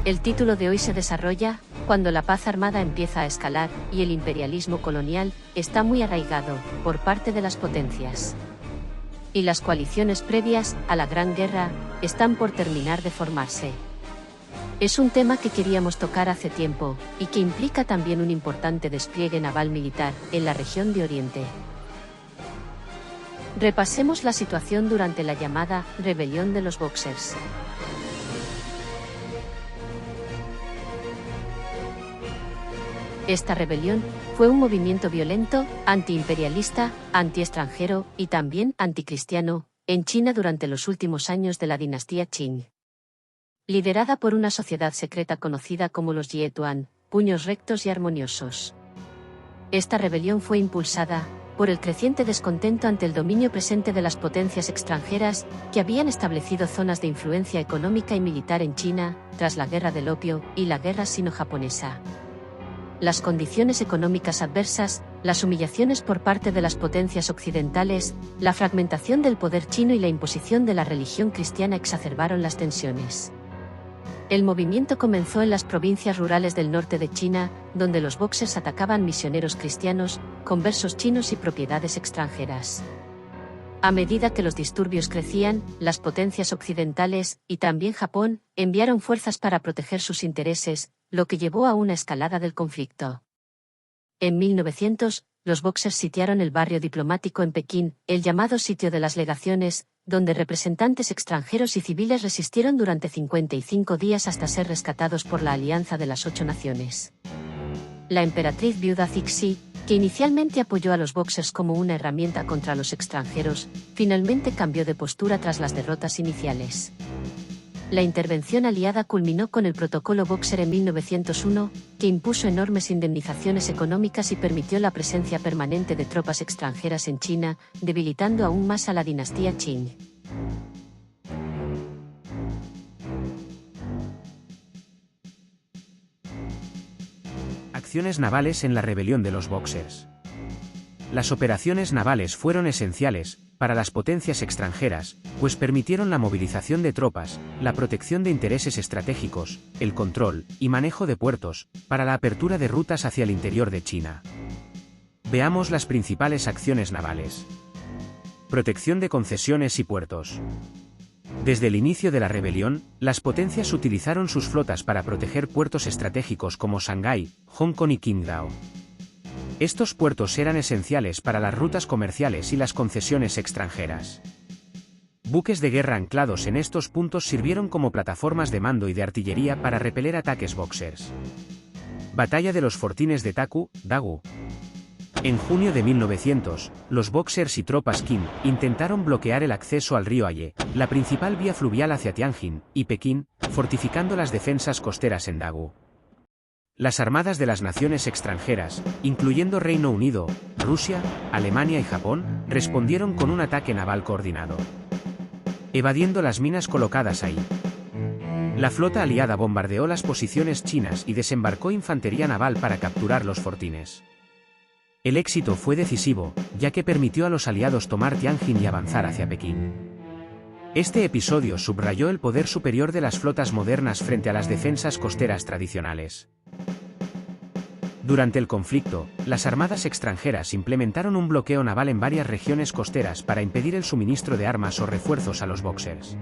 El título de hoy se desarrolla cuando la paz armada empieza a escalar y el imperialismo colonial está muy arraigado por parte de las potencias. Y las coaliciones previas a la Gran Guerra están por terminar de formarse. Es un tema que queríamos tocar hace tiempo y que implica también un importante despliegue naval militar en la región de Oriente. Repasemos la situación durante la llamada Rebelión de los Boxers. Esta rebelión fue un movimiento violento, antiimperialista, anti-extranjero y también anticristiano en China durante los últimos años de la dinastía Qing. Liderada por una sociedad secreta conocida como los Jietuan, puños rectos y armoniosos. Esta rebelión fue impulsada por el creciente descontento ante el dominio presente de las potencias extranjeras que habían establecido zonas de influencia económica y militar en China tras la Guerra del Opio y la Guerra Sino-Japonesa. Las condiciones económicas adversas, las humillaciones por parte de las potencias occidentales, la fragmentación del poder chino y la imposición de la religión cristiana exacerbaron las tensiones. El movimiento comenzó en las provincias rurales del norte de China, donde los Boxers atacaban misioneros cristianos, conversos chinos y propiedades extranjeras. A medida que los disturbios crecían, las potencias occidentales, y también Japón, enviaron fuerzas para proteger sus intereses, lo que llevó a una escalada del conflicto. En 1900, los Boxers sitiaron el barrio diplomático en Pekín, el llamado Sitio de las Legaciones, donde representantes extranjeros y civiles resistieron durante 55 días hasta ser rescatados por la Alianza de las 8 Naciones. La emperatriz viuda Cixi, que inicialmente apoyó a los Boxers como una herramienta contra los extranjeros, finalmente cambió de postura tras las derrotas iniciales. La intervención aliada culminó con el Protocolo Boxer en 1901, que impuso enormes indemnizaciones económicas y permitió la presencia permanente de tropas extranjeras en China, debilitando aún más a la dinastía Qing. Acciones navales en la rebelión de los Boxers. Las operaciones navales fueron esenciales para las potencias extranjeras, pues permitieron la movilización de tropas, la protección de intereses estratégicos, el control y manejo de puertos, para la apertura de rutas hacia el interior de China. Veamos las principales acciones navales. Protección de concesiones y puertos. Desde el inicio de la rebelión, las potencias utilizaron sus flotas para proteger puertos estratégicos como Shanghái, Hong Kong y Qingdao. Estos puertos eran esenciales para las rutas comerciales y las concesiones extranjeras. Buques de guerra anclados en estos puntos sirvieron como plataformas de mando y de artillería para repeler ataques Boxers. Batalla de los fortines de Taku, Dagu. En junio de 1900, los Boxers y tropas Qing intentaron bloquear el acceso al río Aye, la principal vía fluvial hacia Tianjin y Pekín, fortificando las defensas costeras en Dagu. Las armadas de las naciones extranjeras, incluyendo Reino Unido, Rusia, Alemania y Japón, respondieron con un ataque naval coordinado, evadiendo las minas colocadas ahí. La flota aliada bombardeó las posiciones chinas y desembarcó infantería naval para capturar los fortines. El éxito fue decisivo, ya que permitió a los aliados tomar Tianjin y avanzar hacia Pekín. Este episodio subrayó el poder superior de las flotas modernas frente a las defensas costeras tradicionales. Durante el conflicto, las armadas extranjeras implementaron un bloqueo naval en varias regiones costeras para impedir el suministro de armas o refuerzos a los Boxers.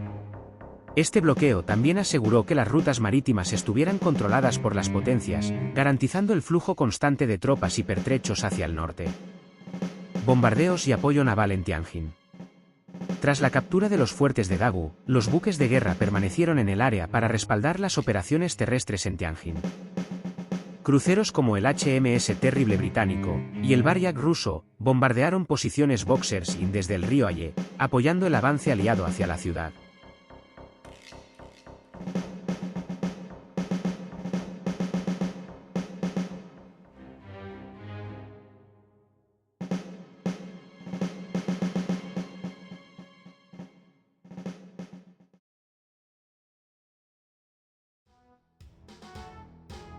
Este bloqueo también aseguró que las rutas marítimas estuvieran controladas por las potencias, garantizando el flujo constante de tropas y pertrechos hacia el norte. Bombardeos y apoyo naval en Tianjin. Tras la captura de los fuertes de Dagu, los buques de guerra permanecieron en el área para respaldar las operaciones terrestres en Tianjin. Cruceros como el HMS Terrible británico y el Baryak ruso bombardearon posiciones Boxers desde el río Aye, apoyando el avance aliado hacia la ciudad.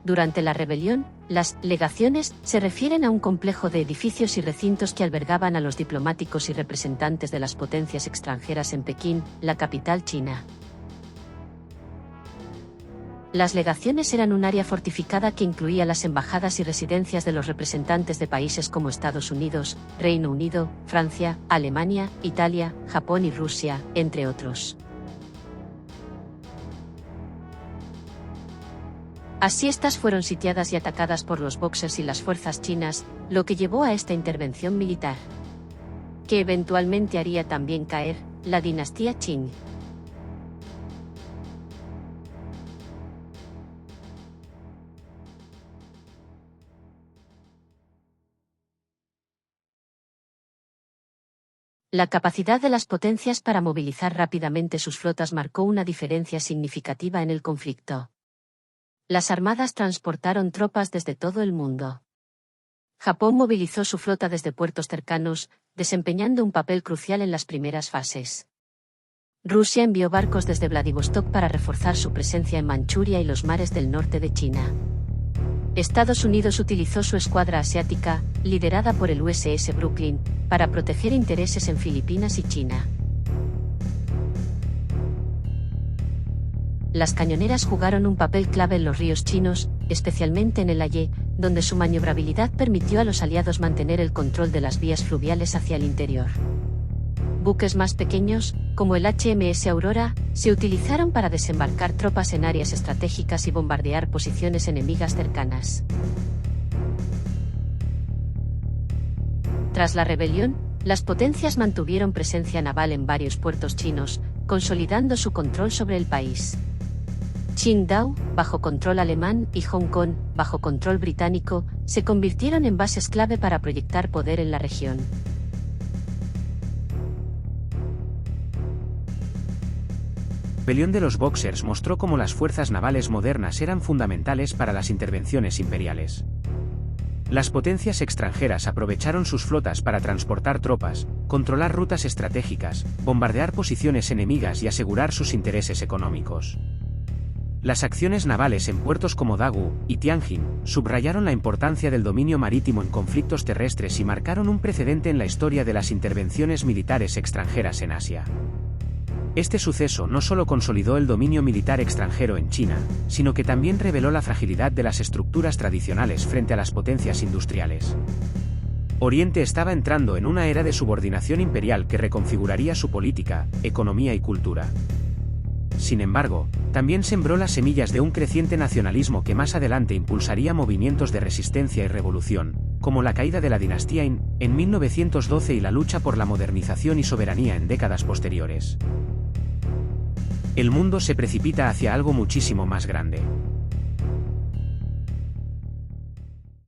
Durante la rebelión, las legaciones se refieren a un complejo de edificios y recintos que albergaban a los diplomáticos y representantes de las potencias extranjeras en Pekín, la capital china. Las legaciones eran un área fortificada que incluía las embajadas y residencias de los representantes de países como Estados Unidos, Reino Unido, Francia, Alemania, Italia, Japón y Rusia, entre otros. Así estas fueron sitiadas y atacadas por los Boxers y las fuerzas chinas, lo que llevó a esta intervención militar, que eventualmente haría también caer la dinastía Qing. La capacidad de las potencias para movilizar rápidamente sus flotas marcó una diferencia significativa en el conflicto. Las armadas transportaron tropas desde todo el mundo. Japón movilizó su flota desde puertos cercanos, desempeñando un papel crucial en las primeras fases. Rusia envió barcos desde Vladivostok para reforzar su presencia en Manchuria y los mares del norte de China. Estados Unidos utilizó su escuadra asiática, liderada por el USS Brooklyn, para proteger intereses en Filipinas y China. Las cañoneras jugaron un papel clave en los ríos chinos, especialmente en el Aye, donde su maniobrabilidad permitió a los aliados mantener el control de las vías fluviales hacia el interior. Buques más pequeños, como el HMS Aurora, se utilizaron para desembarcar tropas en áreas estratégicas y bombardear posiciones enemigas cercanas. Tras la rebelión, las potencias mantuvieron presencia naval en varios puertos chinos, consolidando su control sobre el país. Qingdao, bajo control alemán, y Hong Kong, bajo control británico, se convirtieron en bases clave para proyectar poder en la región. La rebelión de los Boxers mostró cómo las fuerzas navales modernas eran fundamentales para las intervenciones imperiales. Las potencias extranjeras aprovecharon sus flotas para transportar tropas, controlar rutas estratégicas, bombardear posiciones enemigas y asegurar sus intereses económicos. Las acciones navales en puertos como Dagu y Tianjin subrayaron la importancia del dominio marítimo en conflictos terrestres y marcaron un precedente en la historia de las intervenciones militares extranjeras en Asia. Este suceso no solo consolidó el dominio militar extranjero en China, sino que también reveló la fragilidad de las estructuras tradicionales frente a las potencias industriales. Oriente estaba entrando en una era de subordinación imperial que reconfiguraría su política, economía y cultura. Sin embargo, también sembró las semillas de un creciente nacionalismo que más adelante impulsaría movimientos de resistencia y revolución, como la caída de la dinastía Qin en 1912 y la lucha por la modernización y soberanía en décadas posteriores. El mundo se precipita hacia algo muchísimo más grande.